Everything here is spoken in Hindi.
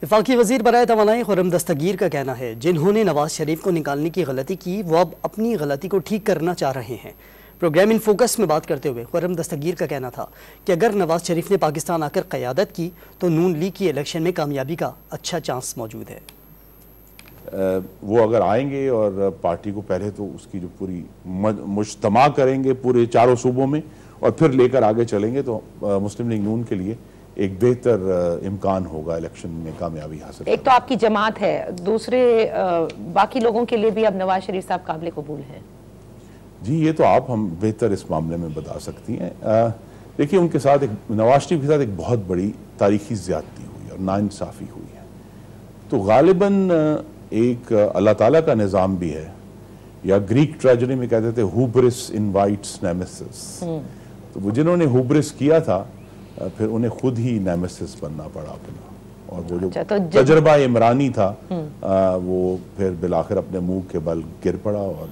वफाकी वज़ीर बराए तवानाई खुर्रम दस्तगीर का कहना है जिन्होंने नवाज शरीफ को निकालने की गलती की वो अब अपनी गलती को ठीक करना चाह रहे हैं। प्रोग्राम इन फोकस में बात करते हुए खुर्रम दस्तगीर का कहना था कि अगर नवाज शरीफ ने पाकिस्तान आकर क़यादत की तो नून लीग की इलेक्शन में कामयाबी का अच्छा चांस मौजूद है। वो अगर आएंगे और पार्टी को पहले तो उसकी जो पूरी मुज्तमा करेंगे पूरे चारों सूबों में और फिर लेकर आगे चलेंगे तो मुस्लिम लीग नून के लिए एक बेहतर इम्कान होगा इलेक्शन में कामयाबी हासिल। एक तो आपकी जमात है, दूसरे बाकी लोगों के लिए भी अब नवाज शरीफ साहब काबिल कबूल हैं। जी ये तो आप हम बेहतर इस मामले में बता सकती हैं। देखिए उनके साथ एक नवाज शरीफ के साथ एक बहुत बड़ी तारीखी ज़्यादती हुई और नाइंसाफ़ी हुई है, तो गालिबन एक अल्लाह ताला का निज़ाम भी है, या ग्रीक ट्रेजेडी में कहते थे हुब्रिस इनवाइट्स नेमेसिस। तो वो जिन्होंने हुब्रिस किया था फिर उन्हें खुद ही नेमेसिस बनना पड़ा अपना, और वो जो तजर्बा इमरानी था वो फिर बिलाखिर अपने मुंह के बल गिर पड़ा और